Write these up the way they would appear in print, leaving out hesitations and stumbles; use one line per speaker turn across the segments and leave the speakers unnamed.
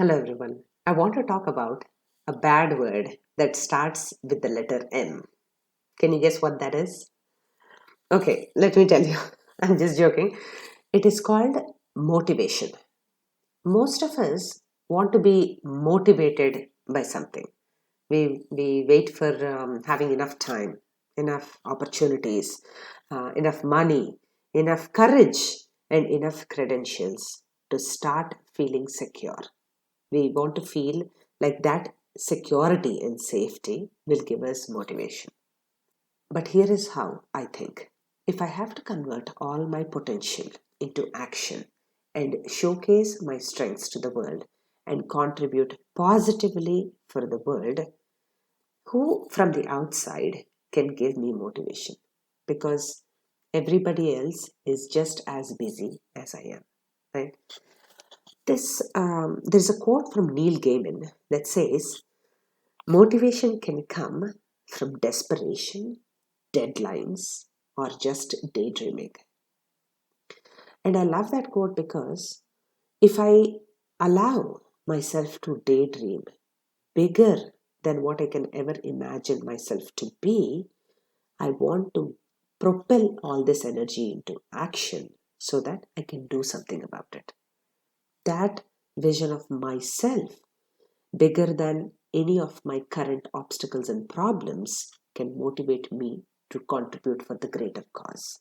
Hello everyone. I want to talk about a bad word that starts with the letter M. Can you guess what that is? Okay, let me tell you. I'm just joking. It is called motivation. Most of us want to be motivated by something. We wait for having enough time, enough opportunities, enough money, enough courage, and enough credentials to start feeling secure. We want to feel like that security and safety will give us motivation. But here is how I think. If I have to convert all my potential into action and showcase my strengths to the world and contribute positively for the world, who from the outside can give me motivation? Because everybody else is just as busy as I am, right? There's a quote from Neil Gaiman that says, "Motivation can come from desperation, deadlines, or just daydreaming." And I love that quote because if I allow myself to daydream bigger than what I can ever imagine myself to be, I want to propel all this energy into action so that I can do something about it. That vision of myself, bigger than any of my current obstacles and problems, can motivate me to contribute for the greater cause.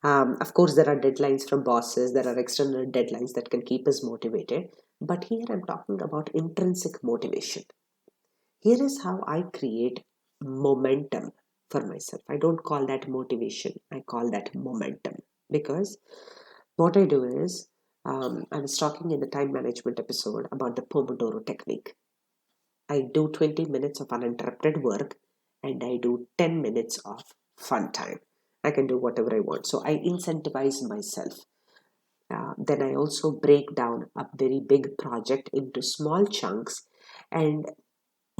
Of course, there are deadlines from bosses, there are external deadlines that can keep us motivated. But here I'm talking about intrinsic motivation. Here is how I create momentum for myself. I don't call that motivation, I call that momentum. Because what I do is, I was talking in the time management episode about the Pomodoro technique. I do 20 minutes of uninterrupted work and I do 10 minutes of fun time. I can do whatever I want. So I incentivize myself. Then I also break down a very big project into small chunks, and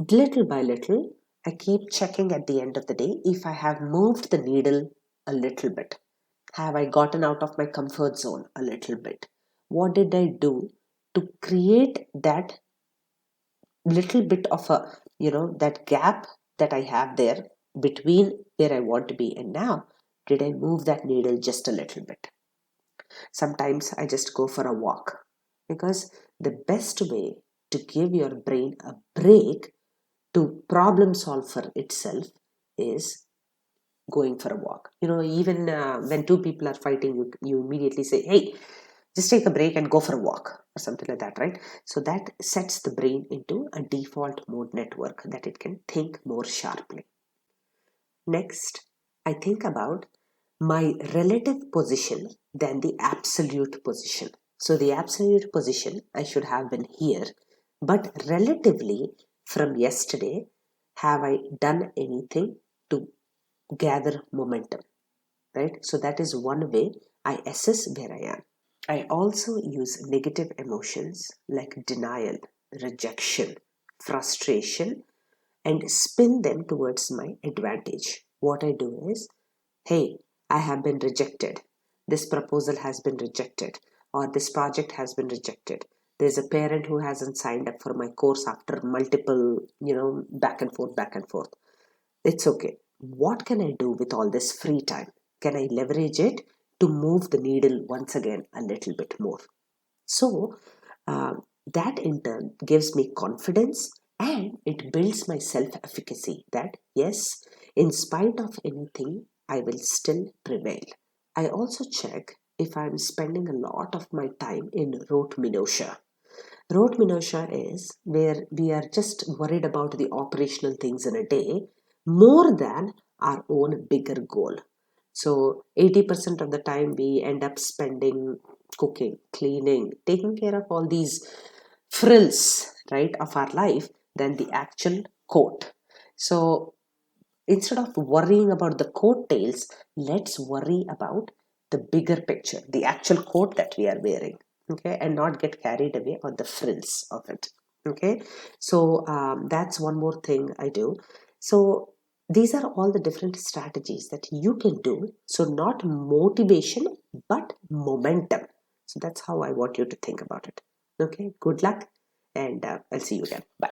little by little, I keep checking at the end of the day if I have moved the needle a little bit. Have I gotten out of my comfort zone a little bit? What did I do to create that little bit of that gap that I have there between where I want to be and now? Did I move that needle just a little bit? Sometimes I just go for a walk, because the best way to give your brain a break to problem solve for itself is going for a walk. Even when two people are fighting, you immediately say, "Hey, just take a break and go for a walk," or something like that, right? So that sets the brain into a default mode network that it can think more sharply. Next, I think about my relative position than the absolute position. So the absolute position, I should have been here, but relatively, from yesterday, have I done anything to gather momentum, right? So that is one way I assess where I am. I also use negative emotions like denial, rejection, frustration, and spin them towards my advantage. What I do is, "Hey, I have been rejected. This proposal has been rejected, or this project has been rejected. There's a parent who hasn't signed up for my course after multiple, back and forth, back and forth. It's okay. What can I do with all this free time? Can I leverage it to move the needle once again a little bit more?" So that in turn gives me confidence, and it builds my self efficacy that, yes, in spite of anything, I will still prevail. I also check if I'm spending a lot of my time in rote minutia. Rote minutia is where we are just worried about the operational things in a day more than our own bigger goal. So 80% of the time we end up spending cooking, cleaning, taking care of all these frills, right, of our life than the actual coat. So instead of worrying about the coattails, let's worry about the bigger picture, the actual coat that we are wearing, okay, and not get carried away on the frills of it, okay. So that's one more thing I do. So these are all the different strategies that you can do. So not motivation, but momentum. So that's how I want you to think about it. Okay, good luck, and I'll see you again. Bye.